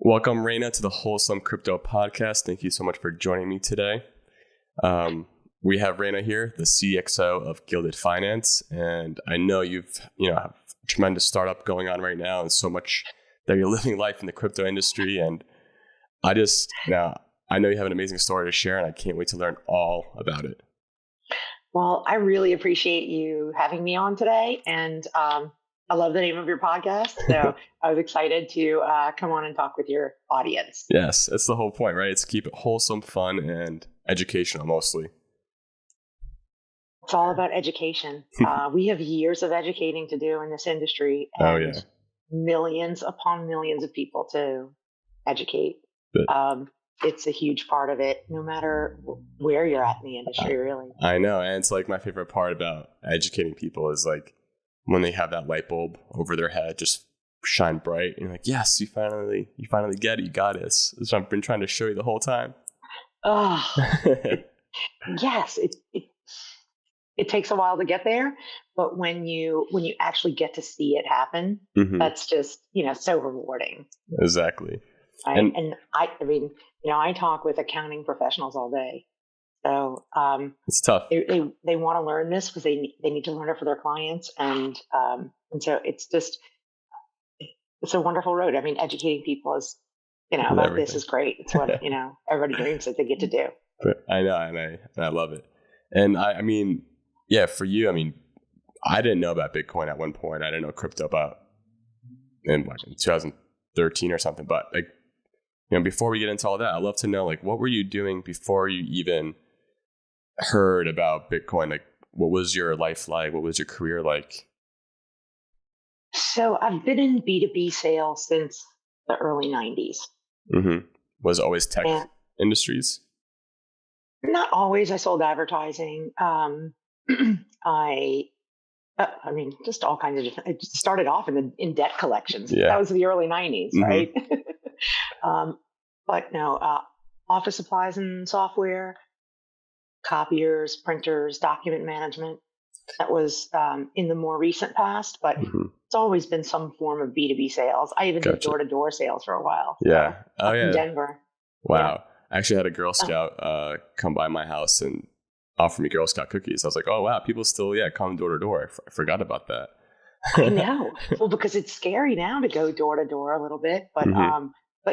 Welcome, Raina, to the Wholesome Crypto podcast. Thank you so much for joining me today. We have Raina here, the CXO of Gilded Finance, and I know you've have a tremendous startup going on right now, and so much that you're living life in the crypto industry. And I know you have an amazing story to share, and I can't wait to learn all about it. Well, I really appreciate you having me on today, and I love the name of your podcast. So I was excited to come on and talk with your audience. Yes, that's the whole point, right? It's keep it wholesome, fun, and educational mostly. It's all about education. We have years of educating to do in this industry, and millions upon millions of people to educate. It's a huge part of it, no matter where you're at in the industry, really. I know, and it's like my favorite part about educating people is like when they have that light bulb over their head just shine bright, and you're like, yes, you finally get it, you got this. That's what I've been trying to show you the whole time. Oh, yes, it takes a while to get there, but when you actually get to see it happen, that's just so rewarding. Exactly. Right? And I talk with accounting professionals all day, so it's tough. They want to learn this because they need to learn it for their clients, and so it's a wonderful road. I mean, educating people is about everything. This is great. It's what everybody dreams that they get to do. But I know, and I love it. And I mean, yeah, for you, I mean, I didn't know about Bitcoin at one point. I didn't know crypto about in 2013 or something. But like, before we get into all that, I'd love to know, like, what were you doing before you even heard about Bitcoin? Like, what was your life like? What was your career like? So I've been in B2B sales since the early 90s. Was it always tech industries? Not always. I sold advertising. Just all kinds of different. It started off in debt collections. Yeah. That was the early 90s, right? But no, office supplies and software, copiers, printers, document management. That was in the more recent past, but it's always been some form of B2B sales. I even did door-to-door sales for a while. Yeah. In Denver. Wow. Yeah. I actually had a Girl Scout come by my house and offer me Girl Scout cookies. I was like, oh, wow, people still, come door to door. I forgot about that. I know. Well, because it's scary now to go door to door a little bit. But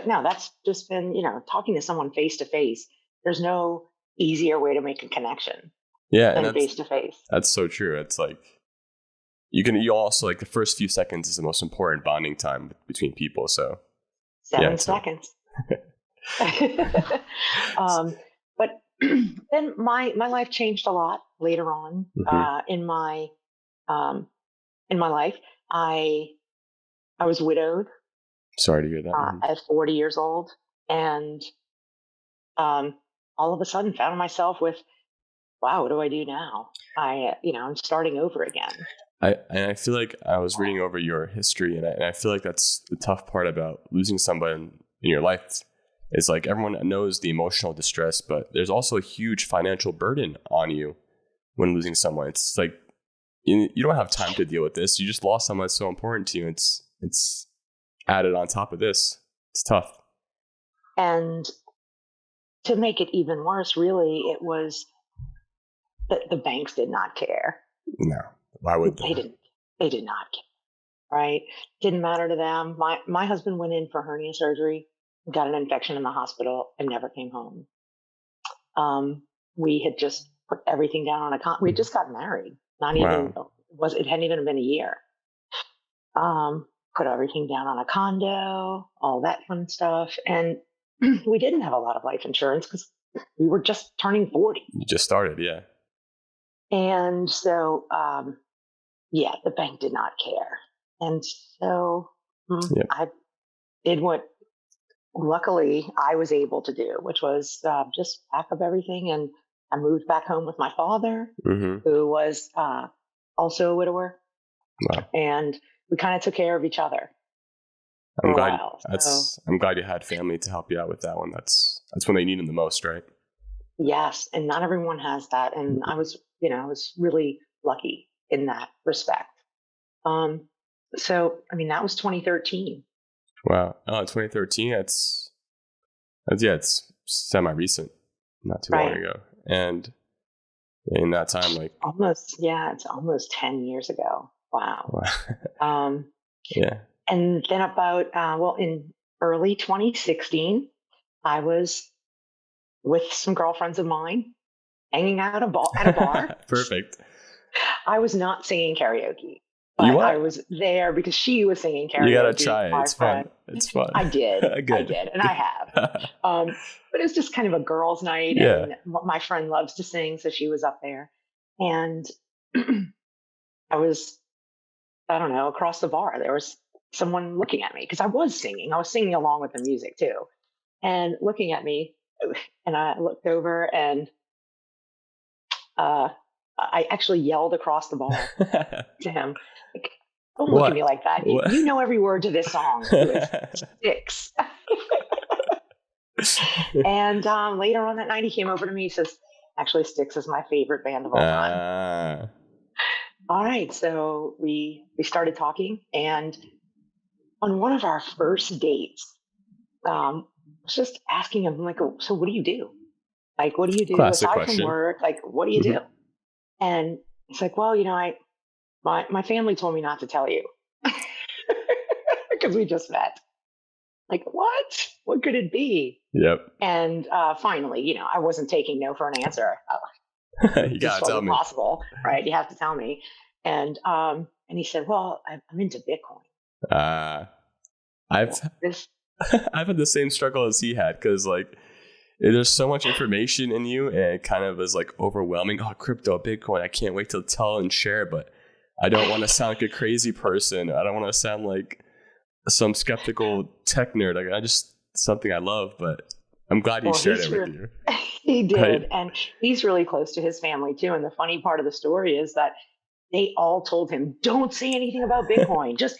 no, that's just been, talking to someone face to face. There's no easier way to make a connection than face to face. That's so true. It's like, you also, like, the first few seconds is the most important bonding time between people. So 7 seconds. But then my life changed a lot later on in my life. I was widowed. Sorry to hear that. At 40 years old, and all of a sudden found myself with, wow, what do I do now? I'm starting over again. I feel like I was reading over your history, and I feel like that's the tough part about losing somebody in your life. It's like everyone knows the emotional distress, but there's also a huge financial burden on you when losing someone. It's like you don't have time to deal with this. You just lost someone that's so important to you. It's added on top of this. It's tough. And to make it even worse, really, it was that the banks did not care. No, why would they? They did not care, right? Didn't matter to them. My husband went in for hernia surgery, got an infection in the hospital, and never came home. We had just put everything down on we had just got married. It hadn't even been a year. Put everything down on a condo, all that fun stuff. And we didn't have a lot of life insurance because we were just turning 40. You just started, yeah. And so, the bank did not care. And so I did what luckily I was able to do, which was just pack up everything. And I moved back home with my father, who was also a widower. Wow. And we kind of took care of each other. I'm glad you had family to help you out with that one. That's when they need them the most, right? Yes, and not everyone has that, and I was really lucky in that respect. So, that was 2013. Wow. Oh, 2013. It's semi-recent, not too long Right. ago. And in that time, like it's almost 10 years ago. Wow. Yeah. And then about, in early 2016, I was with some girlfriends of mine hanging out at a bar. Perfect. I was not singing karaoke, You but I what? was there because she was singing karaoke. You gotta try it. My It's friend. fun. It's fun. I did. Good. And I have. But it was just kind of a girls' night, Yeah. and my friend loves to sing, so she was up there. And I was, I don't know, across the bar, there was someone looking at me because I was singing. I was singing along with the music too, and looking at me. And I looked over, and I actually yelled across the bar to him, like, "Don't look at me like that. You know every word to this song." It was Sticks. And later on that night, he came over to me. He says, "Actually, Sticks is my favorite band of all time." All right, so we started talking, and on one of our first dates, I was just asking him, like, "So what do you do? Like, what do you do Classic aside question. from work? Like, what do you do?" And he's like, "Well, my family told me not to tell you because we just met." Like, what? What could it be? Yep. And finally, I wasn't taking no for an answer. You gotta tell me. Possible, right? You have to tell me. And he said, "Well, I'm into Bitcoin." I've had the same struggle as he had, because like there's so much information in you, and it kind of is like overwhelming. Oh, crypto, Bitcoin, I can't wait to tell and share, but I don't want to sound like a crazy person. I don't want to sound like some skeptical tech nerd. Like, something I love, but I'm glad you shared it with you. He did. Right? And he's really close to his family too. And the funny part of the story is that they all told him, "Don't say anything about Bitcoin. Just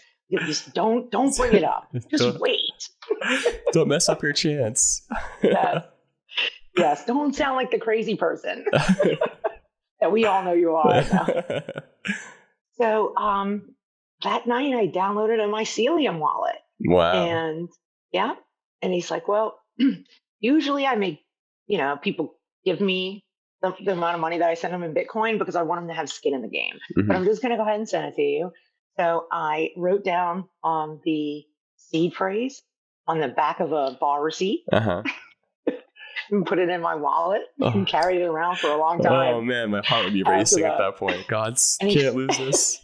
don't bring it up. Just wait. Don't mess up your chance." Yes. Don't sound like the crazy person that we all know you are. So that night I downloaded a mycelium wallet. Wow. And and he's like, "Well, usually I make, people give me the amount of money that I send them in Bitcoin because I want them to have skin in the game. But I'm just going to go ahead and send it to you." So I wrote down the seed phrase on the back of a bar receipt. And put it in my wallet and carried it around for a long time. Oh man, my heart would be racing at that point. God, can't lose this.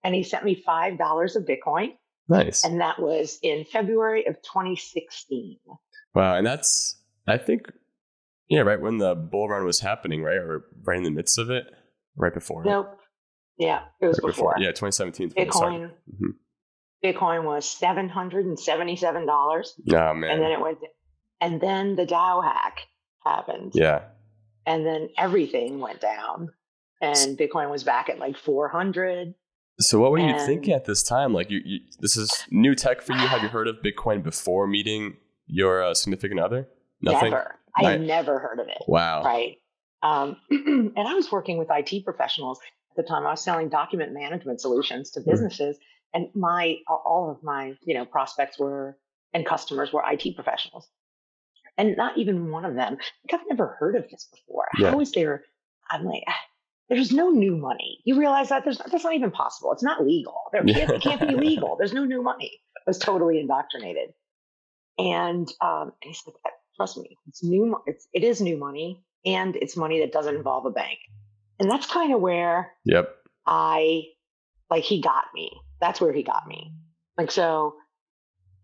And he sent me $5 of Bitcoin. Nice. And that was in February of 2016. Wow. And that's, I think, right when the bull run was happening, right? Or right in the midst of it? Right before? Nope. Yeah, it was before. Yeah, 2017. Bitcoin was $777. Oh, man. And then it went, and then the Dow hack happened. Yeah. And then everything went down, and Bitcoin was back at like 400. So what were you thinking at this time? Like, you this is new tech for you. Have you heard of Bitcoin before meeting your significant other? Nothing? Never. I had never heard of it. Wow. Right. And I was working with IT professionals at the time. I was selling document management solutions to businesses, and all of my prospects and customers were IT professionals, and not even one of them. Like, I've never heard of this before. Yeah. How is there? I'm like, there's no new money. You realize that that's not even possible. It's not legal. It can't be legal. There's no new money. I was totally indoctrinated. And he said, "Trust me, it's new. It is new money, and it's money that doesn't involve a bank." And that's kind of where he got me. That's where he got me. Like, so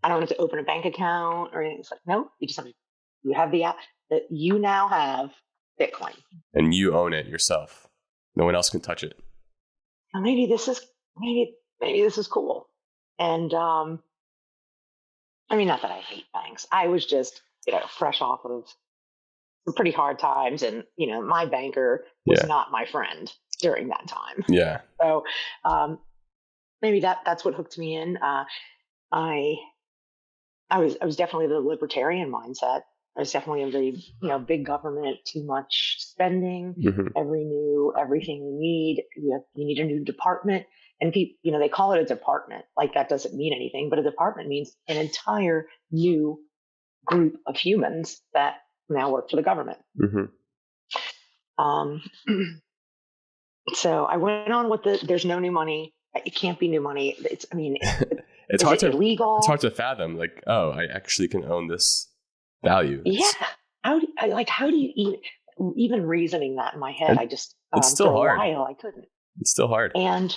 I don't have to open a bank account or anything. It's like, no, you have the app that you now have Bitcoin. And you own it yourself. No one else can touch it. Now maybe this is cool. And I mean, not that I hate banks. I was just, fresh off of some pretty hard times, and my banker was not my friend during that time. Yeah. So maybe that's what hooked me in. I was definitely the libertarian mindset. I was definitely in the big government, too much spending. Everything we need. You need a new department. And people, they call it a department. Like that doesn't mean anything, but a department means an entire new group of humans that now work for the government. So I went on with there's no new money. It can't be new money. It's hard to illegal? It's hard to fathom. Like, oh, I actually can own this value. Yeah. How do you even reasoning that in my head? I just it's still for hard. a while I couldn't. It's still hard. And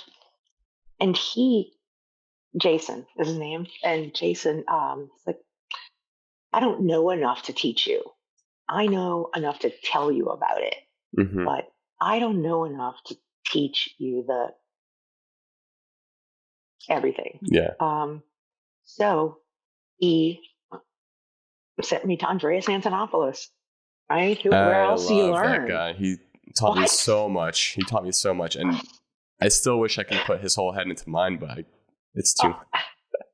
Jason is his name, and Jason like, I don't know enough to teach you. I know enough to tell you about it, but I don't know enough to teach you everything. Yeah. So he sent me to Andreas Antonopoulos, right? Where else do you learn? That guy. He taught me so much. And I still wish I could put his whole head into mine, but it's too...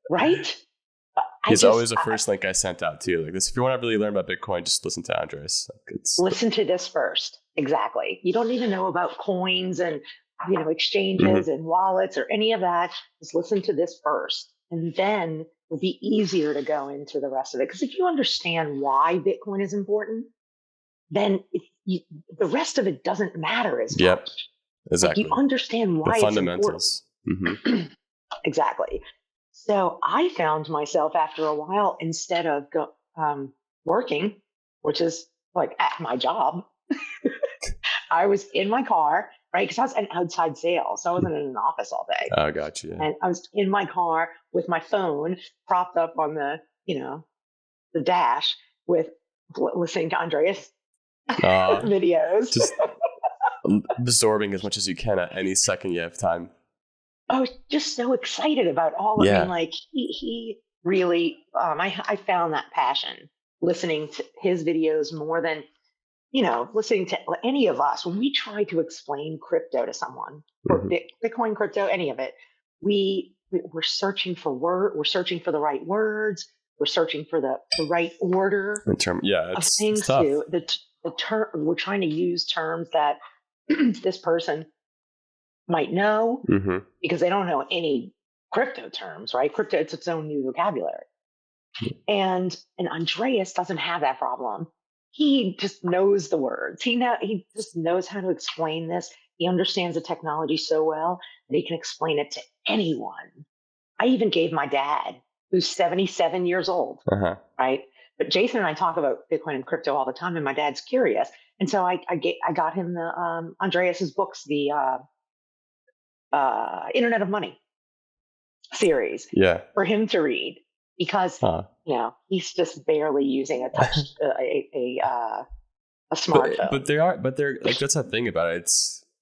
right? He's always the first link I sent out too. Like this, if you want to really learn about Bitcoin, just listen to Andreas. Listen to this first. Exactly. You don't need to know about coins and exchanges and wallets or any of that. Just listen to this first, and then it'll be easier to go into the rest of it. Because if you understand why Bitcoin is important, then the rest of it doesn't matter as much. Exactly. Like you understand why the fundamentals. It's important. Exactly. So I found myself after a while, instead of working, which is like at my job, I was in my car, right? Because I was an outside sales. So I wasn't in an office all day. Oh, gotcha. Yeah. And I was in my car with my phone propped up on the dash with listening to Andreas videos. Just absorbing as much as you can at any second you have time. I was just so excited about all of it. I mean, like he really, I found that passion listening to his videos more than, listening to any of us. When we try to explain crypto to someone, or Bitcoin, crypto, any of it, we're searching for we're searching for the right words. We're searching for the right order of things too. The term, we're trying to use terms that this person might know because they don't know any crypto terms, right? Crypto, it's its own new vocabulary. And Andreas doesn't have that problem. He just knows the words. He just knows how to explain this. He understands the technology so well that he can explain it to anyone. I even gave my dad, who's 77 years old, right? But Jason and I talk about Bitcoin and crypto all the time, and my dad's curious. And so I got him the Andreas's books, the Internet of Money series for him to read, because he's just barely using a touch a smartphone. But they're like, that's the thing about it.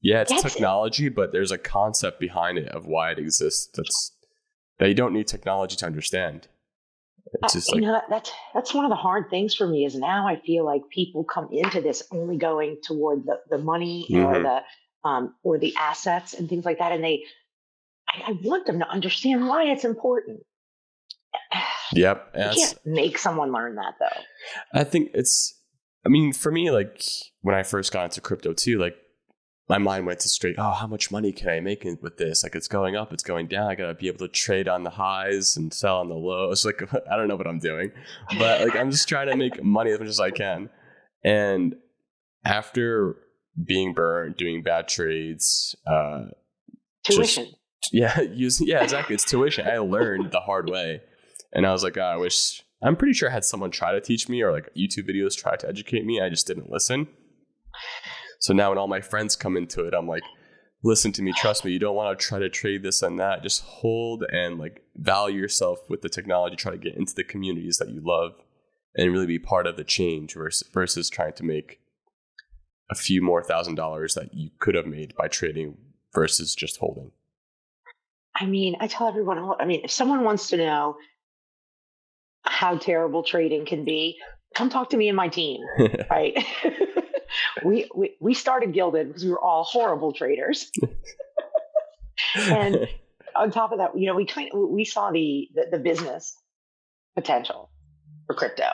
It's technology, but there's a concept behind it of why it exists. That you don't need technology to understand. It's just that's one of the hard things for me, is now I feel like people come into this only going toward the money or the assets and things like that. And I want them to understand why it's important. Yep. You can't make someone learn that, though. I think for me, like when I first got into crypto too, like my mind went to straight, how much money can I make with this? Like it's going up, it's going down. I got to be able to trade on the highs and sell on the lows. Like, I don't know what I'm doing, but like, I'm just trying to make money as much as I can. And after being burned, doing bad trades, tuition. Exactly. It's tuition. I learned the hard way. And I was like, I'm pretty sure I had someone try to teach me, or like YouTube videos try to educate me. I just didn't listen. So now when all my friends come into it, I'm like, listen to me, trust me. You don't want to try to trade this and that. Just hold and like value yourself with the technology. Try to get into the communities that you love and really be part of the change versus trying to make a few more $1,000s that you could have made by trading versus just holding. I mean, I tell everyone, if someone wants to know how terrible trading can be, come talk to me and my team, right? We started Gilded because we were all horrible traders. And on top of that, we saw the business potential for crypto.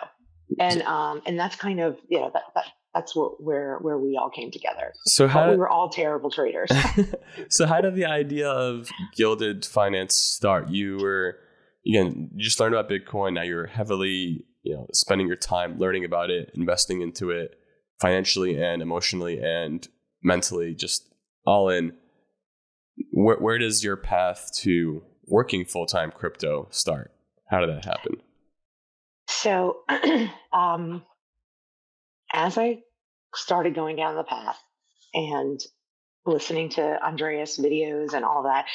And that's kind of, that's where we all came together. So but we were all terrible traders. So how did the idea of Gilded Finance start? You just learned about Bitcoin. Now you're heavily, spending your time learning about it, investing into it financially and emotionally and mentally, just all in. Where does your path to working full-time crypto start? How did that happen? So, as I started going down the path and listening to Andreas videos and all that,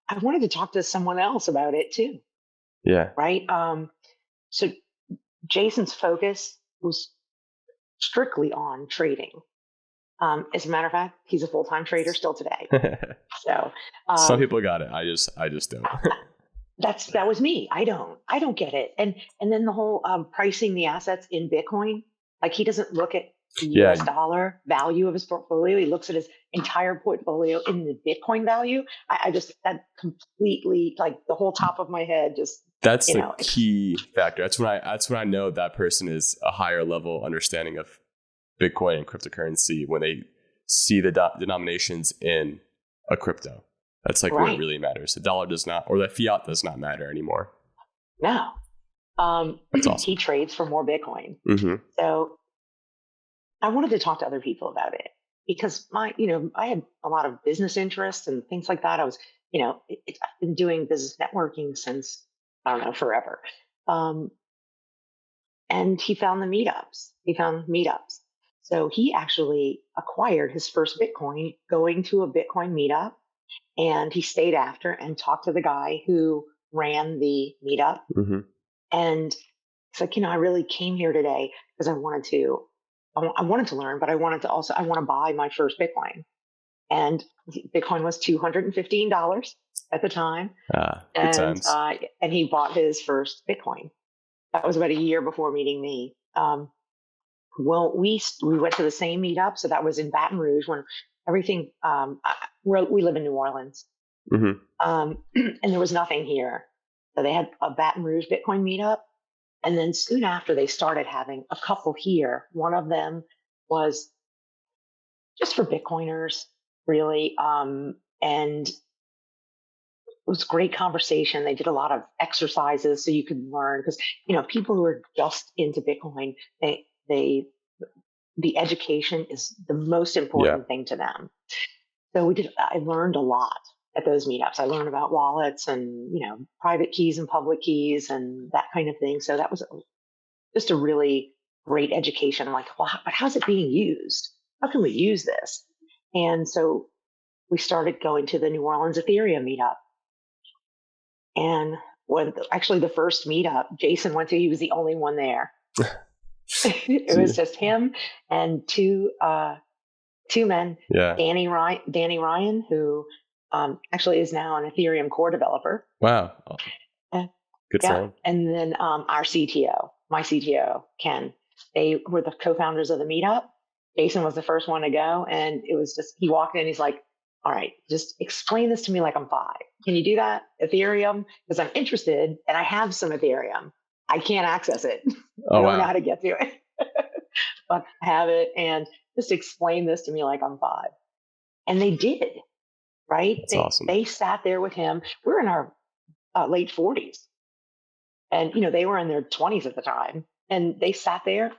I wanted to talk to someone else about it too. Yeah. Right. So Jason's focus was strictly on trading. As a matter of fact, he's a full-time trader still today. So some people got it. I just don't. that was me. I don't get it. And then the whole pricing the assets in Bitcoin, like he doesn't look at the US dollar value of his portfolio. He looks at his entire portfolio in the Bitcoin value. I just, that completely, like the whole top of my head just. That's the key factor. That's when I know that person is a higher level understanding of Bitcoin and cryptocurrency, when they see the denominations in a crypto. That's like where it really matters. The dollar does not, or the fiat does not matter anymore. No. That's awesome. He trades for more Bitcoin. Mm-hmm. So I wanted to talk to other people about it because I had a lot of business interests and things like that. I was, I've been doing business networking since, I don't know, forever. And he found the meetups. So he actually acquired his first Bitcoin going to a Bitcoin meetup, and he stayed after and talked to the guy who ran the meetup. Mm-hmm. And it's like, I really came here today because I wanted to learn, but I want to buy my first Bitcoin. And Bitcoin was $215 at the time. Good times. And he bought his first Bitcoin. That was about a year before meeting me. Well, we went to the same meetup. So that was in Baton Rouge when everything, we live in New Orleans. Mm-hmm. And there was nothing here. So they had a Baton Rouge Bitcoin meetup. And then soon after, they started having a couple here. One of them was just for Bitcoiners, really. And it was great conversation. They did a lot of exercises so you could learn, because, people who are just into Bitcoin, the education is the most important thing to them. So I learned a lot at those meetups. I learned about wallets and, private keys and public keys and that kind of thing. So that was just a really great education. I'm like, well, but how's it being used? How can we use this? And so we started going to the New Orleans Ethereum meetup. And actually the first meetup Jason went to, he was the only one there. It was just him and two men, Danny Ryan, who actually is now an Ethereum core developer. Wow. Good for him. And then my CTO, Ken. They were the co-founders of the meetup. Jason was the first one to go, and it was just, he walked in, he's like, all right, just explain this to me like I'm 5. Can you do that? Ethereum? Because I'm interested and I have some Ethereum. I can't access it. I don't know how to get to it, but I have it, and just explain this to me like I'm 5. And they did, right? That's awesome. They sat there with him. We're in our late 40s. And, they were in their 20s at the time. And they sat there,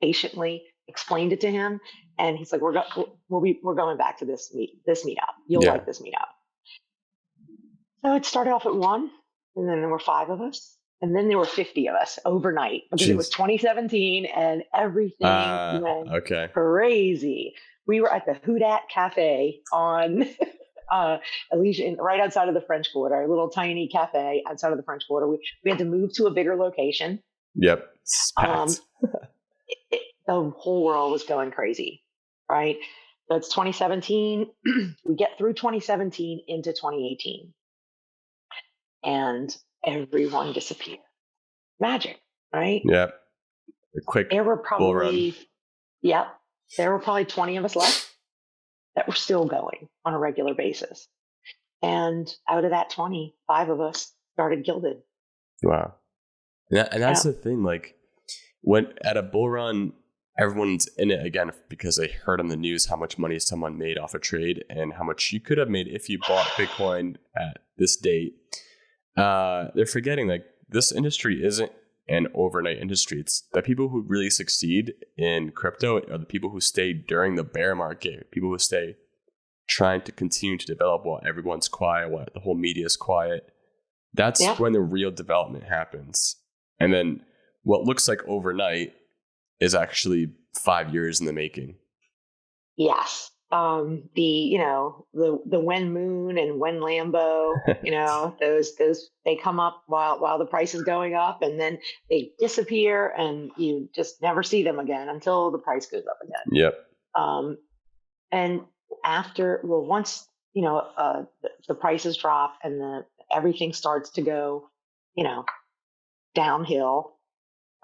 patiently explained it to him. And he's like, we're going back to this meetup. You'll like this meetup. So it started off at 1, and then there were 5 of us. And then there were 50 of us overnight, because it was 2017 and everything went crazy. We were at the Houdat Cafe on Elysian, right outside of the French Quarter, a little tiny cafe outside of the French Quarter. We had to move to a bigger location. Yep. The whole world was going crazy, right? So it's 2017. We get through 2017 into 2018. And everyone disappeared. Magic, right? Yep. A quick there were probably 20 of us left that were still going on a regular basis. And out of that 20, 5 of us started Gilded. Wow. And that's the thing, like, when at a bull run, everyone's in it again because they heard on the news how much money someone made off a trade and how much you could have made if you bought Bitcoin at this date. They're forgetting like this industry isn't an overnight industry. It's the people who really succeed in crypto are the people who stay during the bear market, people who stay trying to continue to develop while everyone's quiet, while the whole media is quiet. That's when the real development happens. And then what looks like overnight is actually 5 years in the making. Yes. The when moon and when Lambo, those they come up while the price is going up, and then they disappear and you just never see them again until the price goes up again. Yep. And once the prices drop and everything starts to go, downhill,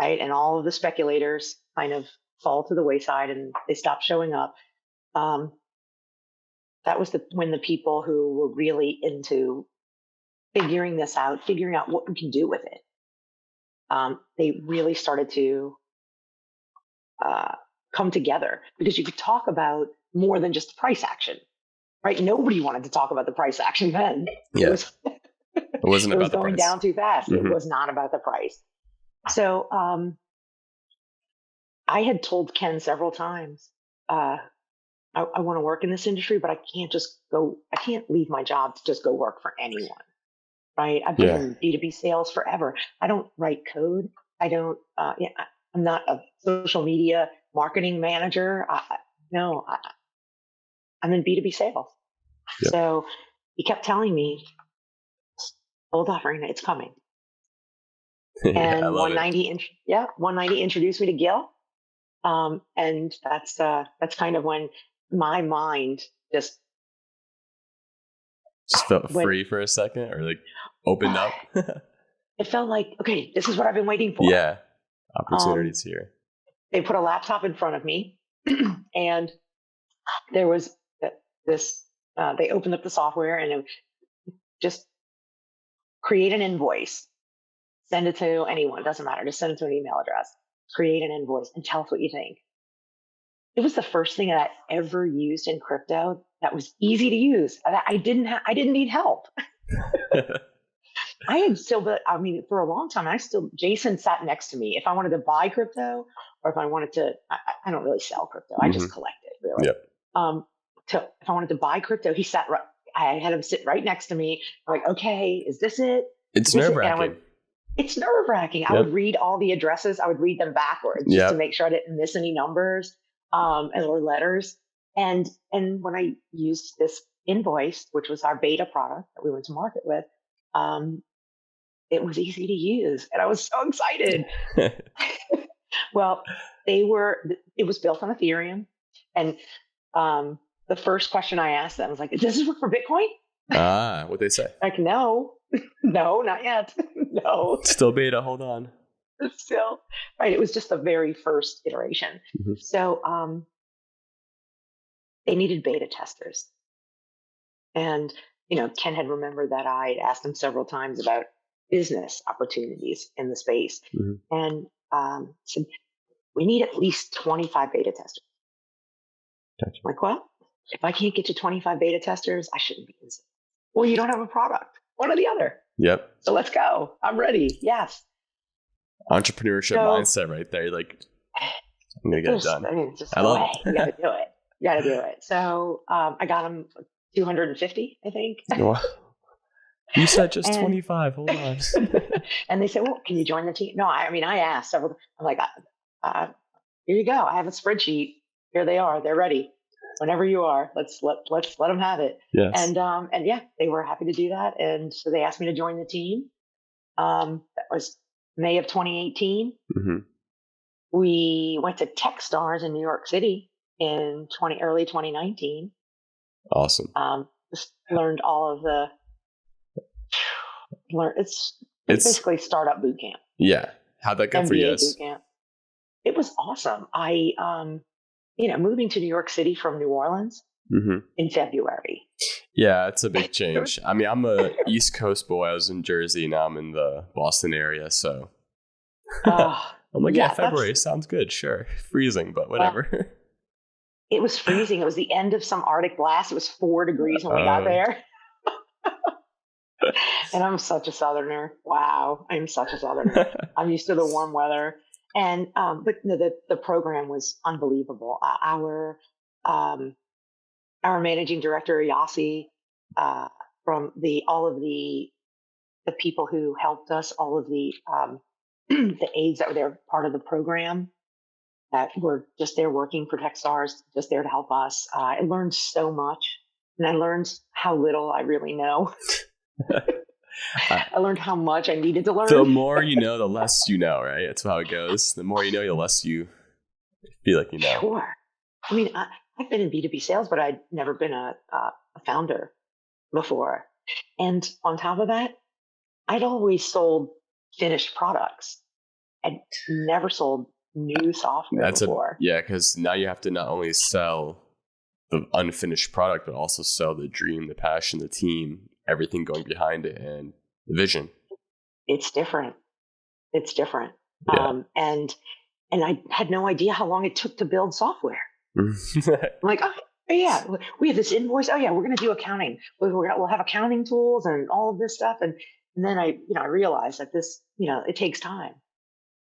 right? And all of the speculators kind of fall to the wayside and they stop showing up. That was when the people who were really into figuring out what we can do with it, they really started to come together, because you could talk about more than just price action, right? Nobody wanted to talk about the price action then. Yeah. It wasn't about the price. It was going down too fast. Mm-hmm. It was not about the price. So I had told Ken several times, I want to work in this industry, but I can't leave my job to just go work for anyone, right? I've been in B2B sales forever. I don't write code. I don't, I'm not a social media marketing manager. I'm in B2B sales. Yep. So he kept telling me, hold off, Raina, it's coming. And 190 introduced me to Gil. And that's kind of when my mind just felt free for a second, or like opened up. It felt like, okay, this is what I've been waiting for. Yeah. Opportunities here. They put a laptop in front of me and there was this, they opened up the software and it just create an invoice, send it to anyone. It doesn't matter. Just send it to an email address, create an invoice and tell us what you think. It was the first thing that I ever used in crypto that was easy to use. I didn't need help. I had still, for a long time, Jason sat next to me. If I wanted to buy crypto or if I wanted to, I don't really sell crypto. I just collect it, really. Yep. If I wanted to buy crypto, I had him sit right next to me. I'm like, okay, is this it? It's nerve-wracking. It's nerve-wracking. Yep. I would read all the addresses. I would read them backwards just to make sure I didn't miss any numbers or letters. And when I used this invoice, which was our beta product that we went to market with, it was easy to use. And I was so excited. Well, it was built on Ethereum. And the first question I asked them was like, does this work for Bitcoin? What'd they say? Like, no, not yet. No. Still beta, hold on. Still, right. It was just the very first iteration. Mm-hmm. So they needed beta testers. And, Ken had remembered that I asked him several times about business opportunities in the space. Mm-hmm. And said, we need at least 25 beta testers. Gotcha. I'm like, well, if I can't get to 25 beta testers, I shouldn't be in sales. Well, you don't have a product. One or the other. Yep. So let's go. I'm ready. Yes. Entrepreneurship mindset right there. You're like, I'm going to get it done. I love it. You got to do it. So I got them 250, I think. Wow. You said just 25. Hold on. And they said, well, can you join the team? No, I asked several. I'm like, here you go. I have a spreadsheet. Here they are. They're ready. Whenever you are, let's let them have it. Yes. And yeah, they were happy to do that. And so they asked me to join the team. That was May of 2018. Mm-hmm. We went to Techstars in New York City in early 2019. Awesome. Just learned all of it's basically startup boot camp. Yeah. How'd that go MBA for you? Boot camp. It was awesome. I moving to New York City from New Orleans in February. Yeah, it's a big change. I'm a East Coast boy. I was in Jersey. Now I'm in the Boston area. So a I'm like, yeah, February sounds good. Sure. Freezing, but whatever. Well, it was freezing. It was the end of some Arctic blast. It was 4 degrees when we got there. And I'm such a Southerner. Wow. I'm such a Southerner. I'm used to the warm weather. And, but no, the program was unbelievable. Our managing director, Yasi, from all of the people who helped us, all of the, the aides that were there, part of the program that were just there working for Techstars, just there to help us. I learned so much, and I learned how little I really know. I learned how much I needed to learn. The more you know, the less you know, right? That's how it goes. The more you know, the less you feel like you know. Sure. I mean, I've been in B2B sales, but I'd never been a founder before. And on top of that, I'd always sold finished products. I'd never sold new software before. Because now you have to not only sell the unfinished product, but also sell the dream, the passion, the team, everything going behind it, and the vision. It's different. Yeah. And I had no idea how long it took to build software. I'm like, oh yeah, we have this invoice. Oh yeah, we're going to do accounting. We'll have accounting tools and all of this stuff. And then I realized that this, it takes time.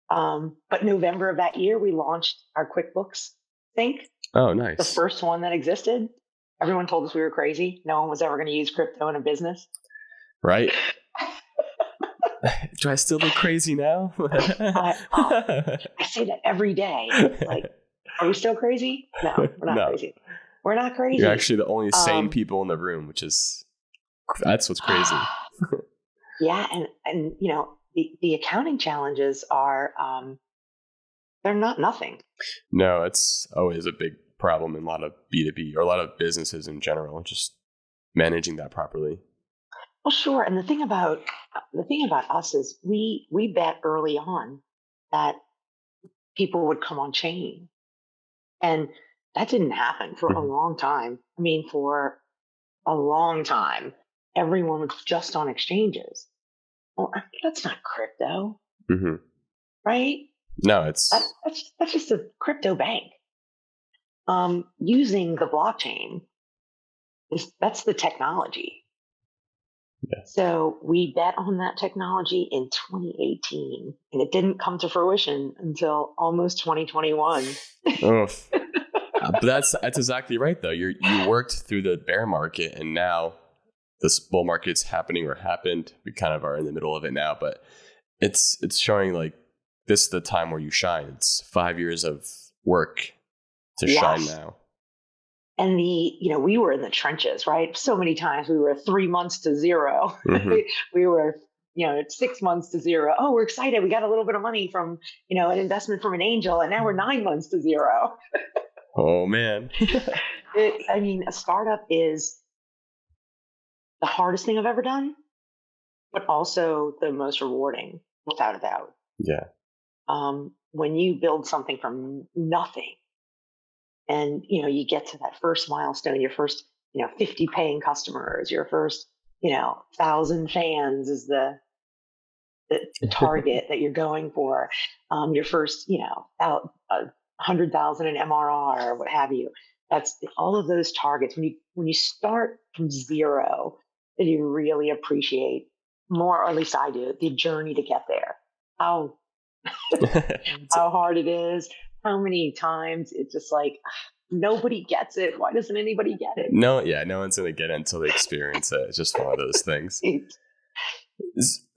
But November of that year, we launched our QuickBooks Sync. Oh, nice. The first one that existed. Everyone told us we were crazy. No one was ever going to use crypto in a business. Right. Do I still look crazy now? I say that every day. Like, are we still crazy? No, we're not crazy. We're not crazy. You're actually the only sane people in the room, that's what's crazy. Yeah. And the accounting challenges are, they're not nothing. No, it's always a big problem in a lot of B2B or a lot of businesses in general, just managing that properly. Well, sure. And the thing about us is we bet early on that people would come on chain. And that didn't happen for a long time. I mean, for a long time, everyone was just on exchanges. Well, that's not crypto, right? No, that's just a crypto bank. Using the blockchain that's the technology. Yeah. So we bet on that technology in 2018, and it didn't come to fruition until almost 2021. But that's exactly right, though. You worked through the bear market, and now this bull market's happening or happened. We kind of are in the middle of it now, but it's showing like this is the time where you shine. It's 5 years of work to shine now. And we were in the trenches, right? So many times we were 3 months to zero. We were, 6 months to zero. Oh, we're excited. We got a little bit of money from, an investment from an angel, and now we're 9 months to zero. Oh man. A startup is the hardest thing I've ever done, but also the most rewarding, without a doubt. Yeah. When you build something from nothing, and you get to that first milestone, your first 50 paying customers, your first 1,000 fans is the target that you're going for, your first 100,000 in MRR or what have you. That's all of those targets. When you start from zero, then you really appreciate more, or at least I do, the journey to get there. How hard it is. How many times it's just like nobody gets it. Why doesn't anybody get it? No one's gonna get it until they experience it. It's just one of those things.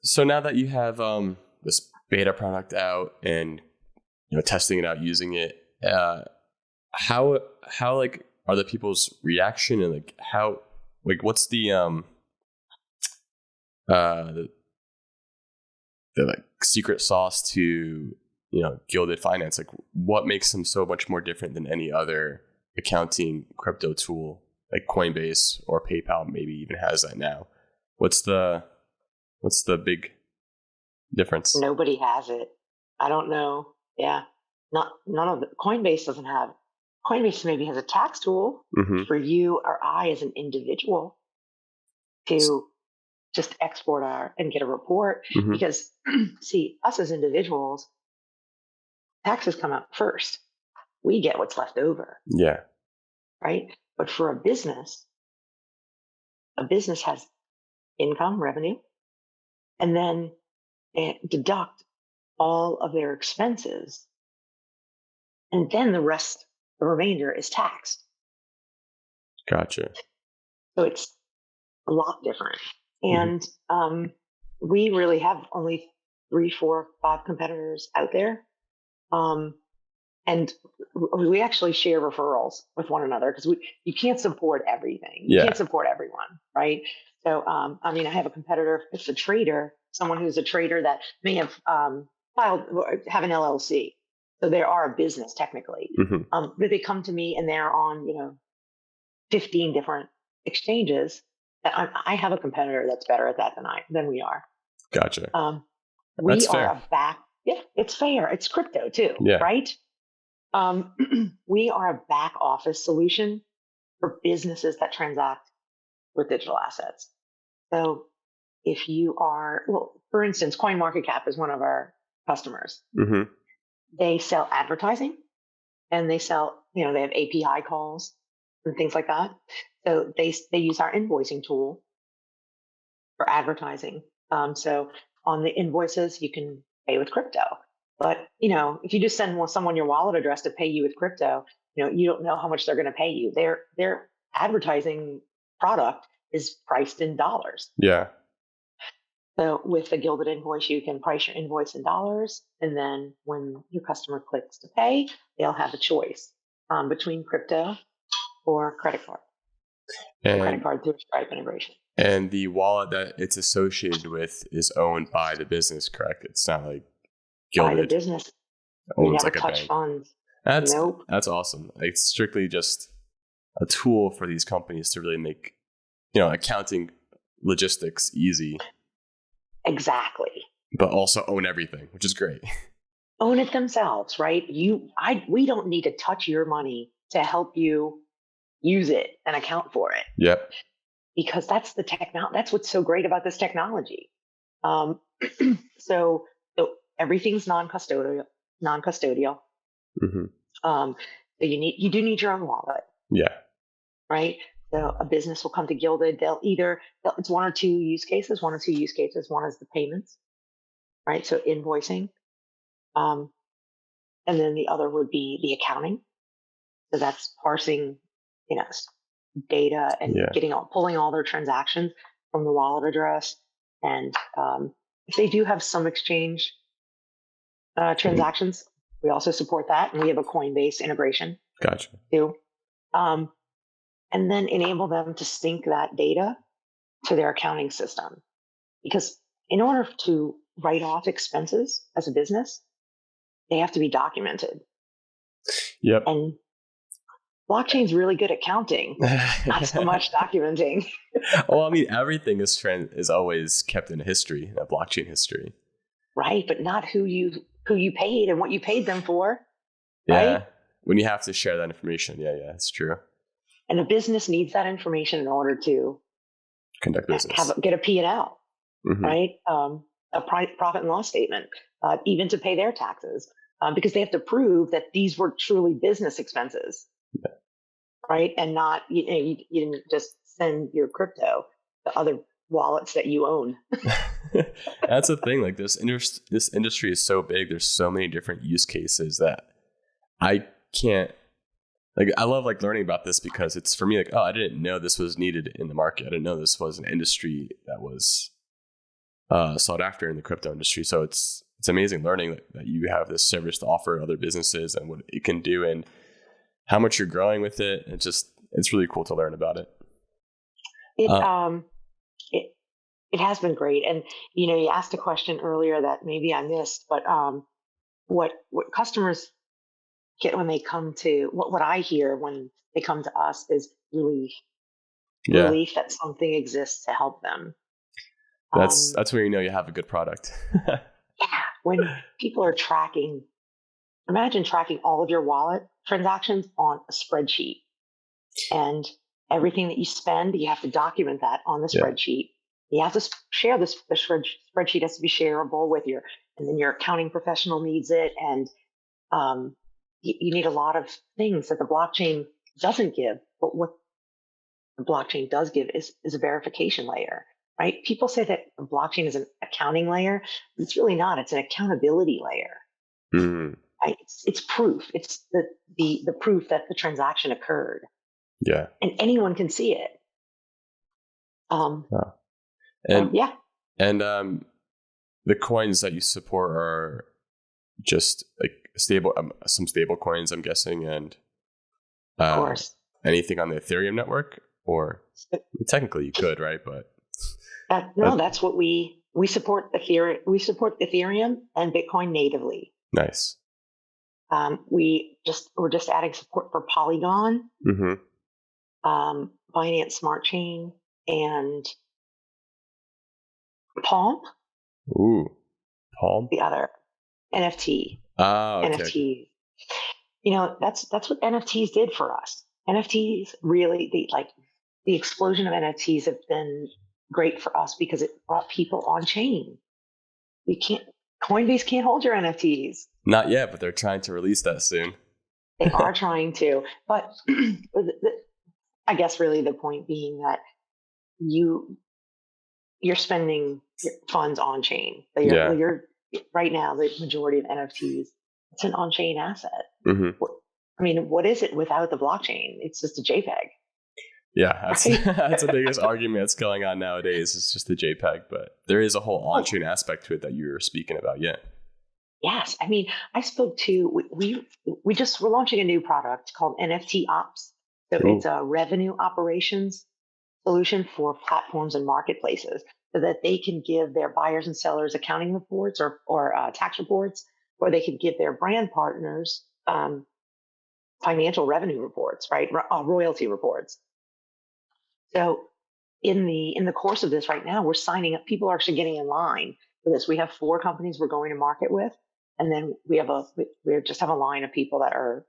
So now that you have this beta product out and testing it out, using it, how like are the people's reaction, and like how what's the like secret sauce to Gilded Finance? Like, what makes them so much more different than any other accounting crypto tool, like Coinbase or PayPal maybe even has that now? What's the big difference? Nobody has it. I don't know. Yeah, none of the Coinbase doesn't have. Coinbase maybe has a tax tool for you or I as an individual to just export and get a report. Because see, us as individuals, taxes come out first. We get what's left over. Yeah. Right. But for a business has income, revenue, and then they deduct all of their expenses. And then the remainder is taxed. Gotcha. So it's a lot different. And we really have only 3, 4, 5 competitors out there. And we actually share referrals with one another because you can't support everything. You can't support everyone, right? So, I have a competitor. It's a trader, someone who's a trader that may have have an LLC. So they are a business technically. But they come to me and they're on, 15 different exchanges. I have a competitor that's better at that than we are. Gotcha. We are it's fair. It's crypto too, right? We are a back office solution for businesses that transact with digital assets. So if you are, for instance, CoinMarketCap is one of our customers. They sell advertising and they sell, they have API calls and things like that. So they use our invoicing tool for advertising. So on the invoices, you can pay with crypto. But, if you just send someone your wallet address to pay you with crypto, you don't know how much they're going to pay you. Their advertising product is priced in dollars. Yeah. So with the Gilded invoice, you can price your invoice in dollars. And then when your customer clicks to pay, they'll have a choice between crypto or credit card. And credit card through Stripe integration. And the wallet that it's associated with is owned by the business, correct? It's not like Gilded. By the business. We never touch funds. That's awesome. It's strictly just a tool for these companies to really make, accounting logistics easy. Exactly. But also own everything, which is great. Own it themselves, right? We don't need to touch your money to help you use it and account for it. Yep. Because that's that's what's so great about this technology. So everything's non-custodial. So you do need your own wallet. Yeah. Right. So a business will come to Gilded. It's one or two use cases. One is the payments, right? So invoicing, and then the other would be the accounting. So that's parsing, data and pulling all their transactions from the wallet address. And if they do have some exchange transactions, we also support that, and we have a Coinbase integration. Gotcha. Too. And then enable them to sync that data to their accounting system. Because in order to write off expenses as a business, they have to be documented. Yep. And blockchain's really good at counting, not so much documenting. Well, everything is always kept in history, a blockchain history. Right, but not who you paid and what you paid them for. Yeah. Right? When you have to share that information. Yeah, it's true. And a business needs that information in order to conduct business, get a P&L, right? A profit and loss statement, even to pay their taxes, because they have to prove that these were truly business expenses, right? And not you didn't just send your crypto to other wallets that you own. That's the thing. Like this industry is so big. There's so many different use cases that I can't. I love learning about this because it's for me I didn't know this was needed in the market. I didn't know this was an industry that was sought after in the crypto industry. So it's amazing learning that you have this service to offer other businesses and what it can do and how much you're growing with it. It's really cool to learn about it. It has been great. And you asked a question earlier that maybe I missed, but what customers get when they come to what I hear when they come to us is relief that something exists to help them. That's where you have a good product. When people are imagine tracking all of your wallet transactions on a spreadsheet, and everything that you spend, you have to document that on the spreadsheet. You have to share this. The spreadsheet has to be shareable and then your accounting professional needs it, and You need a lot of things that the blockchain doesn't give, but what the blockchain does give is a verification layer, right? People say that the blockchain is an accounting layer, but it's really not. It's an accountability layer. Mm. Right? It's proof. It's the proof that the transaction occurred. Yeah. And anyone can see it. And the coins that you support are just like some stable coins, I'm guessing, and of course, anything on the Ethereum network, or technically you could, right? But that's what we support. Ethereum. We support Ethereum and Bitcoin natively. Nice. We're just adding support for Polygon, Binance Smart Chain, and Palm. Ooh, Palm. The other NFT. Okay. NFTs. That's what NFTs did for us. NFTs really, the explosion of NFTs have been great for us because it brought people on chain. Coinbase can't hold your NFTs. Not yet, but they're trying to release that soon. They are trying to, but I guess really the point being that you're spending funds on chain. You're right now, the majority of NFTs, it's an on-chain asset. I mean, what is it without the blockchain? It's just a JPEG. Yeah, that's the biggest argument that's going on nowadays. It's just the JPEG, but there is a whole on-chain aspect to it that you were speaking about. Yeah. Yes, I mean, I spoke to we're launching a new product called NFT Ops. So it's a revenue operations solution for platforms and marketplaces, so that they can give their buyers and sellers accounting reports or tax reports, or they could give their brand partners financial revenue reports, right? Royalty reports. So in the course of this right now, we're signing up. People are actually getting in line for this. We have 4 companies we're going to market with, and then we just have a line of people that are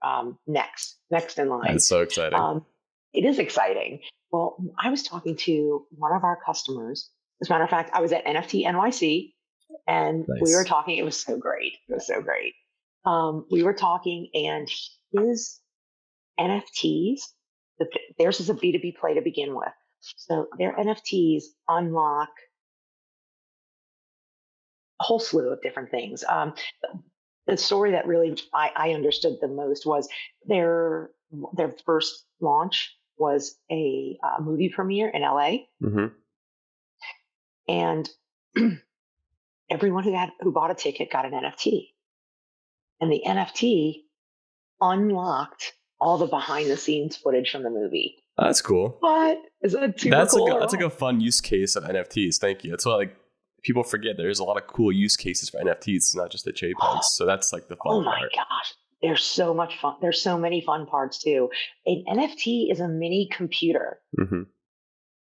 next in line. That's so exciting. It is exciting. Well, I was talking to one of our customers. As a matter of fact, I was at NFT NYC, and we were talking. It was so great. We were talking, and his NFTs, theirs is a B2B play to begin with. So their NFTs unlock a whole slew of different things. The story that really I understood the most was their first launch was a movie premiere in LA. And everyone who bought a ticket got an NFT. And the NFT unlocked all the behind the scenes footage from the movie. That's cool. What? Is that super cool? That's like a fun use case of NFTs. Thank you. That's what people forget. There's a lot of cool use cases for NFTs. It's not just the JPEGs. So that's like the fun part. Oh my gosh. There's so much fun. There's so many fun parts too. An NFT is a mini computer.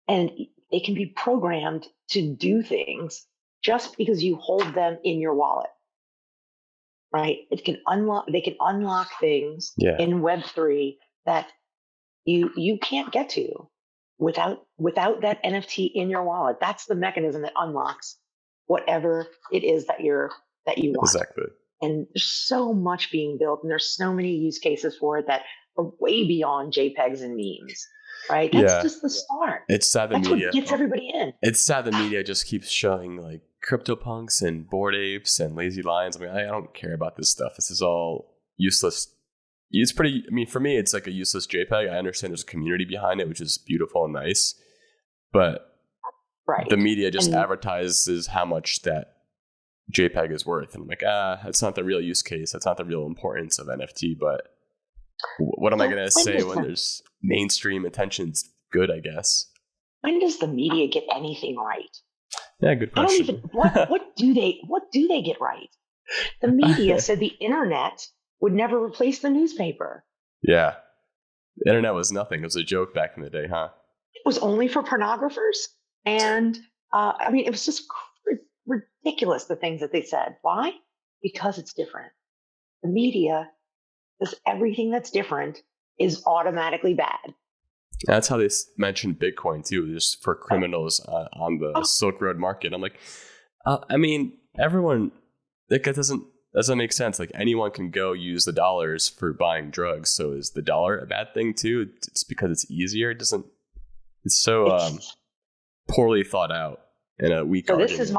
And they can be programmed to do things just because you hold them in your wallet. Right? They can unlock things in Web3 that you can't get to without that NFT in your wallet. That's the mechanism that unlocks whatever it is that you want. Exactly. And there's so much being built, and there's so many use cases for it that are way beyond JPEGs and memes. Right? That's just the start. It's sad the media what gets everybody in. It's sad the media just keeps showing like CryptoPunks and Bored Apes and Lazy Lions. I mean, I don't care about this stuff. This is all useless. It's pretty, I mean, for me, it's like a useless JPEG. I understand there's a community behind it, which is beautiful and nice. But the media just advertises how much that JPEG is worth. And I'm like, that's not the real use case. That's not the real importance of NFT. But what am I going to say when there's mainstream attention's good, I guess? When does the media get anything right? Yeah, good question. What do they get right? The media said the internet would never replace the newspaper. Yeah. The internet was nothing. It was a joke back in the day, huh? It was only for pornographers. And I mean, it was just ridiculous, the things that they said. Why? Because it's different. The media says everything that's different is automatically bad. That's how they mentioned Bitcoin too, just for criminals on the Silk Road market. I'm like, I mean, everyone, that doesn't doesn't make sense. Like anyone can go use the dollars for buying drugs. So is the dollar a bad thing too? It's because it's easier. It doesn't. It's so poorly thought out in a weak argument. This is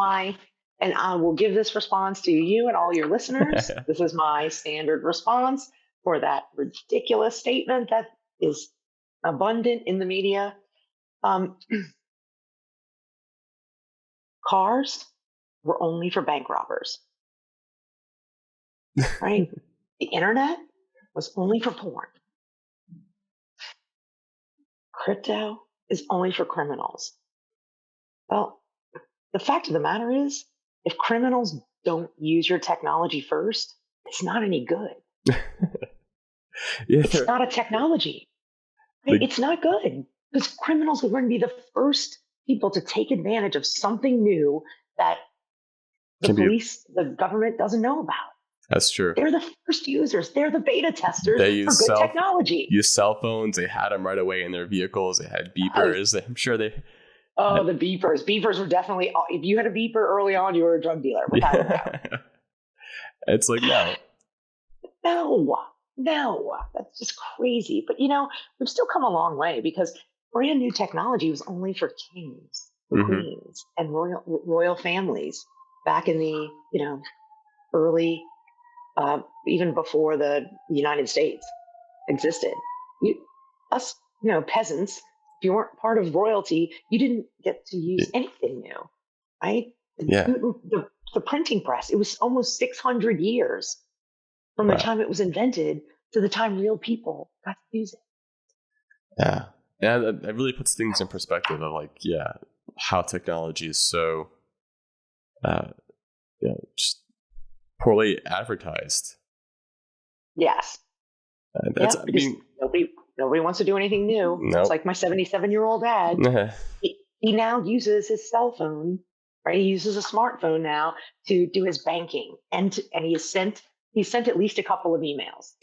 and I will give this response to you and all your listeners. This is my standard response for that ridiculous statement that is abundant in the media. Cars were only for bank robbers, right? The internet was only for porn. Crypto is only for criminals. Well, the fact of the matter is, if criminals don't use your technology first, it's not any good. It's not a technology. Right? It's not good because criminals are going to be the first people to take advantage of something new that the police, the government doesn't know about. That's true. They're the first users. They're the beta testers for good technology. Use cell phones. They had them right away in their vehicles. They had beepers. I'm sure they... Oh, the beepers. Beepers were definitely... If you had a beeper early on, you were a drug dealer. Without a doubt. It's like, no. No. That's just crazy. But, we've still come a long way because brand new technology was only for kings, queens, and royal families back in the, early... even before the United States existed. Us, peasants, if you weren't part of royalty, you didn't get to use anything new, right? Yeah. The printing press, it was almost 600 years from the time it was invented to the time real people got to use it. Yeah. Yeah, that really puts things in perspective of how technology is so, just poorly advertised. Yes. Nobody wants to do anything new. Nope. It's like my 77-year-old dad. He now uses his cell phone, right? He uses a smartphone now to do his banking, and he sent at least a couple of emails,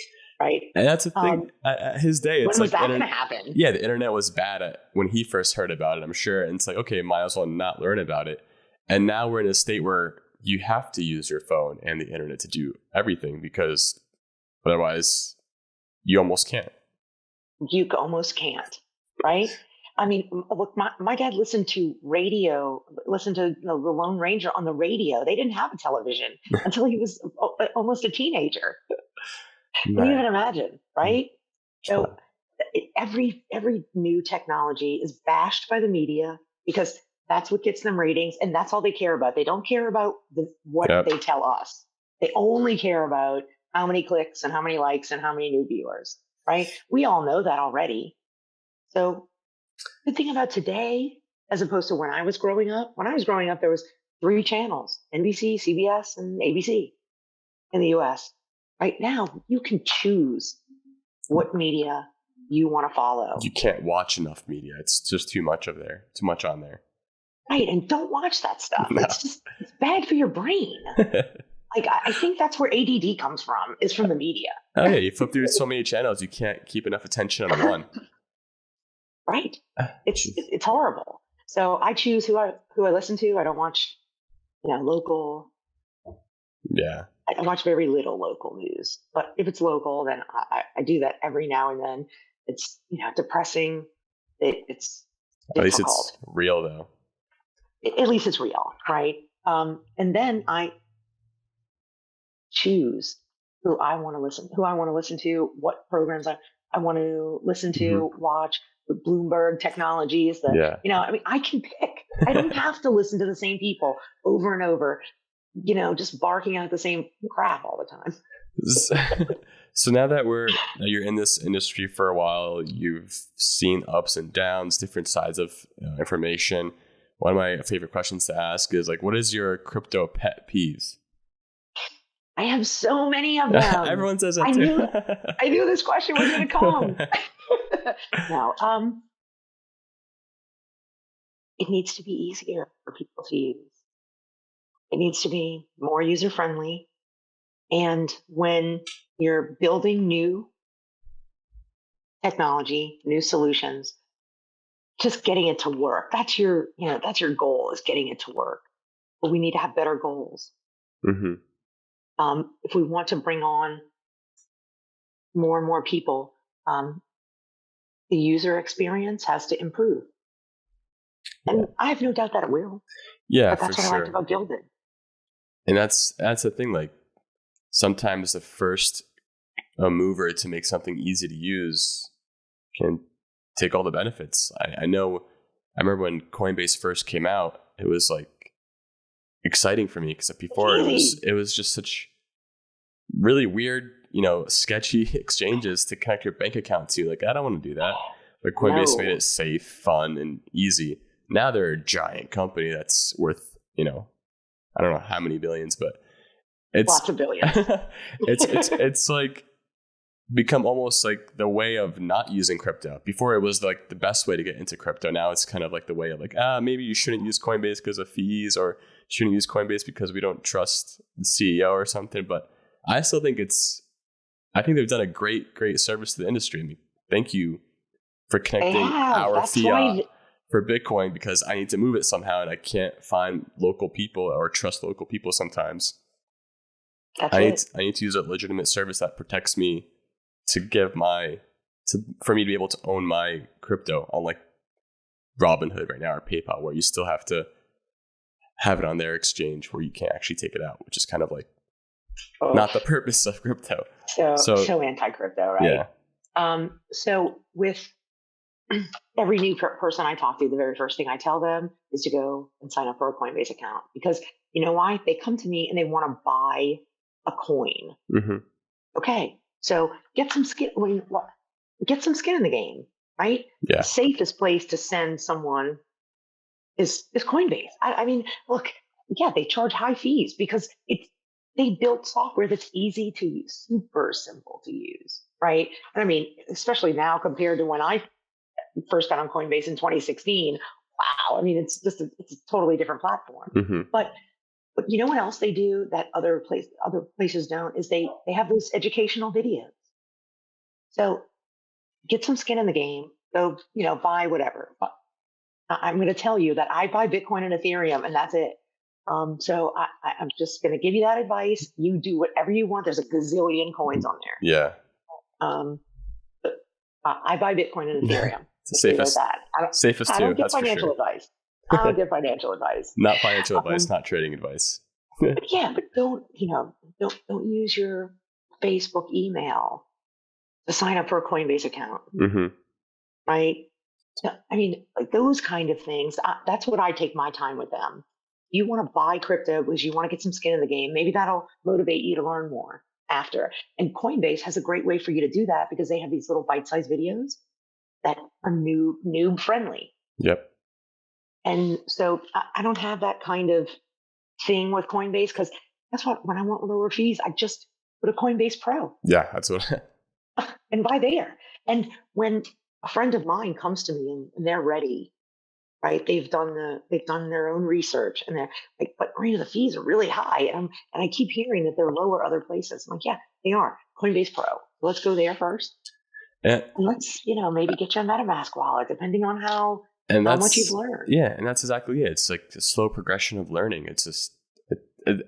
right? And that's the thing. At his day, it's when was that going to happen? Yeah, the internet was bad when he first heard about it, I'm sure. And it's like, okay, might as well not learn about it. And now we're in a state where you have to use your phone and the internet to do everything because otherwise you almost can't. You almost can't, right? I mean, look, my dad listened to the Lone Ranger on the radio. They didn't have a television until he was almost a teenager. Can you even imagine, right? So every new technology is bashed by the media because that's what gets them ratings, and that's all they care about. They don't care about what they tell us. They only care about how many clicks and how many likes and how many new viewers, right? We all know that already. So the thing about today, as opposed to when I was growing up, there was 3 channels, NBC, CBS, and ABC in the US. Right now, you can choose what media you want to follow. You can't watch enough media. It's just too much on there. Right, and don't watch that stuff. No. It's bad for your brain. I think that's where ADD comes from, is from the media. Oh yeah, you flip through so many channels, you can't keep enough attention on one. Right, it's horrible. So I choose who I listen to. I don't watch, local. Yeah. I watch very little local news, but if it's local, then I do that every now and then. It's depressing. It's difficult. At least it's real though. At least it's real, right? And then I choose who I want to listen to, what programs I want to listen to, watch, with Bloomberg Technologies. I can pick. I don't have to listen to the same people over and over, just barking out the same crap all the time. So now that you're in this industry for a while, you've seen ups and downs, different sides of information. One of my favorite questions to ask is what is your crypto pet peeves? I have so many of them. Everyone says that too. I knew this question was going to come. No, it needs to be easier for people to use. It needs to be more user-friendly. And when you're building new technology, new solutions, just getting it to work. That's your goal, is getting it to work. But we need to have better goals. Mm-hmm. if we want to bring on more and more people, the user experience has to improve. And I have no doubt that it will. Yeah, but that's for what sure. I liked about Gilded. And that's the thing. Like sometimes the first mover to make something easy to use can take all the benefits. I remember when Coinbase first came out, it was like exciting for me because before it was just such really weird, sketchy exchanges to connect your bank account to. Like, I don't want to do that. But Coinbase made it safe, fun, and easy. Now they're a giant company that's worth, I don't know how many billions, but it's lots of billions. it's like become almost like the way of not using crypto. Before it was like the best way to get into crypto. Now it's kind of like the way of like, maybe you shouldn't use Coinbase because of fees, or shouldn't use Coinbase because we don't trust the CEO or something. But I still think I think they've done a great service to the industry. I mean, thank you for connecting our fiat for Bitcoin, because I need to move it somehow and I can't find local people or trust local people sometimes. I need to use a legitimate service that protects me for me to be able to own my crypto, unlike Robinhood right now or PayPal, where you still have to have it on their exchange where you can't actually take it out, which is kind of like not the purpose of crypto. So anti-crypto, right? Yeah. So with every new person I talk to, the very first thing I tell them is to go and sign up for a Coinbase account, because you know why? They come to me and they want to buy a coin. Mm-hmm. Okay, so get some skin. Get some skin in the game, right? Yeah. The safest place to send someone is Coinbase. I mean, look, yeah, they charge high fees because they built software that's easy to use, super simple to use, right? And I mean, especially now compared to when I first got on Coinbase in 2016, wow, I mean, it's a totally different platform. Mm-hmm. But you know what else they do that other places don't, is they have those educational videos. So get some skin in the game, go, buy whatever. But I'm going to tell you that I buy Bitcoin and Ethereum, and that's it. So I'm just going to give you that advice. You do whatever you want. There's a gazillion coins on there. Yeah. But I buy Bitcoin and Ethereum. It's the safest. Safest too. I don't get financial advice. I don't get financial advice. Not financial advice, not trading advice. But don't use your Facebook email to sign up for a Coinbase account. Mm-hmm. Right? I mean, like those kind of things. That's what I take my time with them. You want to buy crypto because you want to get some skin in the game. Maybe that'll motivate you to learn more after. And Coinbase has a great way for you to do that, because they have these little bite-sized videos that are noob friendly. Yep. And so I don't have that kind of thing with Coinbase, because that's what, when I want lower fees, I just put a Coinbase Pro. Yeah, that's what. And buy there. And when a friend of mine comes to me and they're ready, right? They've done their own research, and they're like, "But Raina, the fees are really high," and I keep hearing that they're lower other places. I'm like, "Yeah, they are. Coinbase Pro. Let's go there first. And let's maybe get you a MetaMask wallet, depending on how much you've learned." Yeah, and that's exactly it. It's like a slow progression of learning. It's just,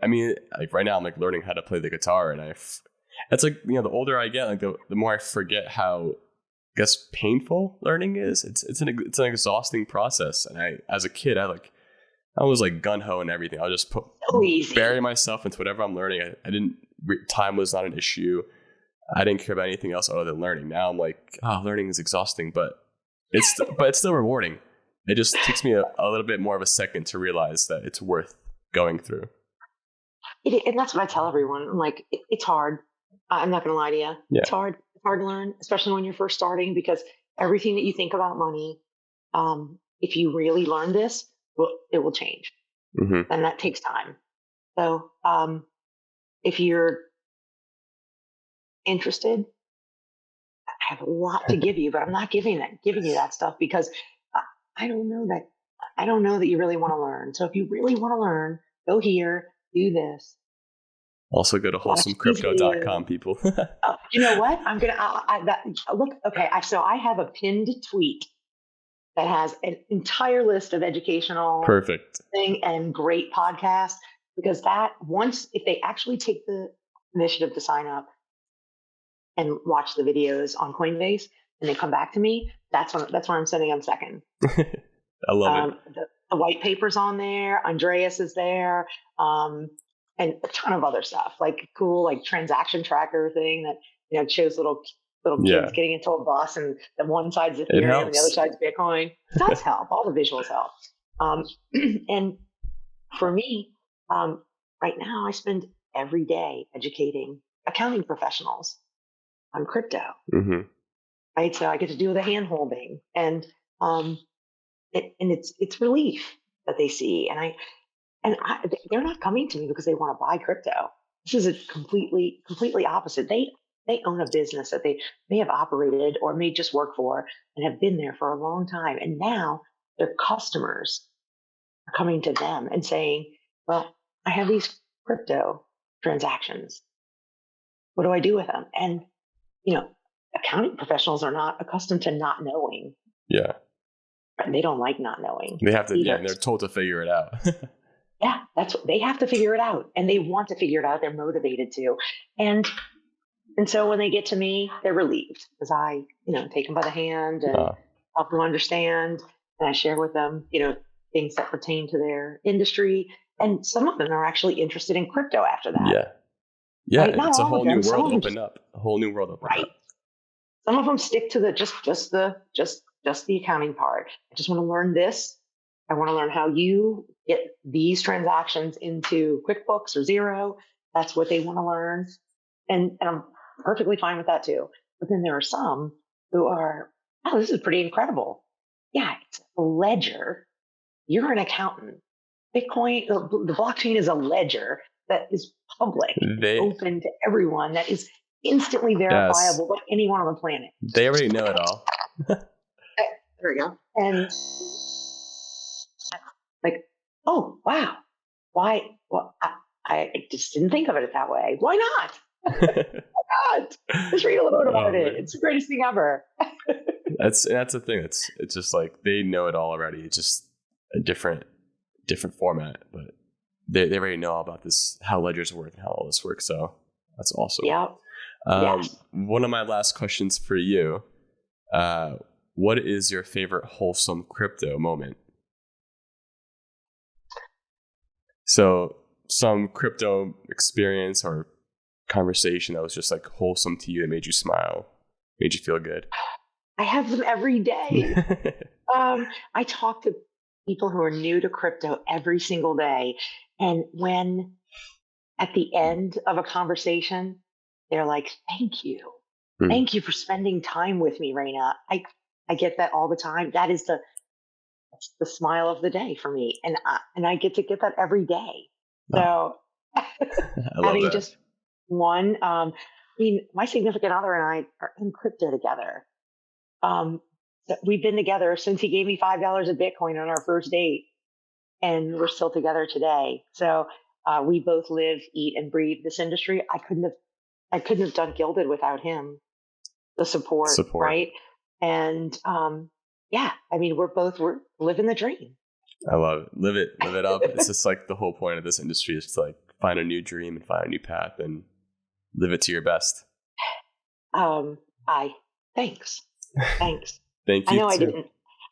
I mean, like right now I'm like learning how to play the guitar, and it's like the older I get, like the more I forget how, I guess, painful learning is. It's an exhausting process. And as a kid, I was like gun ho and everything. I'll just bury myself into whatever I'm learning. Time was not an issue. I didn't care about anything else other than learning. Now I'm like, learning is exhausting, but it's still rewarding. It just takes me a little bit more of a second to realize that it's worth going through. And that's what I tell everyone. I'm like, it's hard. I'm not going to lie to you. Yeah. It's hard. It's hard to learn, especially when you're first starting, because everything that you think about money, if you really learn this, it will change. Mm-hmm. And that takes time. So if you're interested, I have a lot to give you, but I'm not giving you that stuff, because I don't know that you really want to learn. So if you really want to learn, go here, do this. Also go to WholesomeCrypto.com, people. You know what? I'm going to look. Okay. So I have a pinned tweet that has an entire list of educational perfect thing and great podcasts. because if they actually take the initiative to sign up and watch the videos on Coinbase and they come back to me, that's when I'm sending them second. I love it. The white paper's on there. Andreas is there. And a ton of other stuff, like cool, like transaction tracker thing that, shows little kids getting into a bus, and the one side's Ethereum and the other side's Bitcoin. It does help. All the visuals help. And for me, right now I spend every day educating accounting professionals on crypto. Mm-hmm. Right. So I get to do the hand holding, and it's relief that they see. And they're not coming to me because they want to buy crypto. This is a completely opposite. They own a business that they may have operated or may just work for and have been there for a long time. And now their customers are coming to them and saying, well, I have these crypto transactions. What do I do with them? And, accounting professionals are not accustomed to not knowing. Yeah. And they don't like not knowing. They have to, and they're told to figure it out. Yeah, they have to figure it out, and they want to figure it out. They're motivated to. And so when they get to me, they're relieved because I, take them by the hand and help them understand. And I share with them, things that pertain to their industry. And some of them are actually interested in crypto after that. Yeah. Yeah. Right? It's a whole new world opened up. A whole new world opened up. Some of them stick to just the accounting part. I just want to learn this. I want to learn how you get these transactions into QuickBooks or Xero. That's what they want to learn. And I'm perfectly fine with that too. But then there are some who are, oh, this is pretty incredible. Yeah, it's a ledger. You're an accountant. Bitcoin, the blockchain is a ledger that is public, open to everyone, that is instantly verifiable by anyone on the planet. They already know it all. There we go. And like, oh, wow. Why? Well, I just didn't think of it that way. Why not? Why not? Just read a little bit about it. It's the greatest thing ever. That's the thing. It's just like they know it all already. It's just a different format, but they already know all about this, how ledgers work and how all this works. So that's awesome. Yeah. One of my last questions for you. What is your favorite wholesome crypto moment? So some crypto experience or conversation that was just like wholesome to you, that made you smile, made you feel good. I have them every day. I talk to people who are new to crypto every single day. And when at the end of a conversation, they're like, thank you. Thank you for spending time with me, Raina. I get that all the time. That's the smile of the day for me. And I get to get that every day. So having that. Just one, my significant other and I are in crypto together. We've been together since he gave me $5 of Bitcoin on our first date, and we're still together today. So we both live, eat, and breathe this industry. I couldn't have done Gilded without him. The support. Right? And we're living the dream. I love it. Live it up. It's just like the whole point of this industry is to like find a new dream and find a new path and live it to your best. Thanks. Thank you.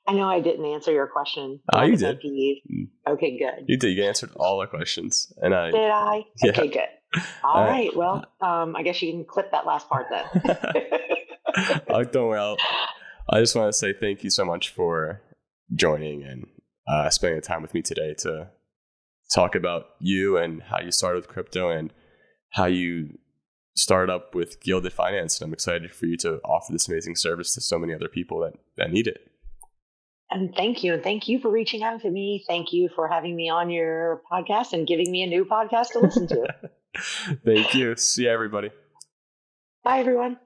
I know I didn't answer your question. Oh, you did. Okay, good. You did. You answered all our questions. And did I? Yeah. Okay, good. All right. Well, I guess you can clip that last part then. Don't worry. I just want to say thank you so much for joining and spending the time with me today to talk about you and how you started with crypto and how you started up with Gilded Finance. And I'm excited for you to offer this amazing service to so many other people that need it. And thank you. And thank you for reaching out to me. Thank you for having me on your podcast and giving me a new podcast to listen to. Thank you. See you, everybody. Bye, everyone.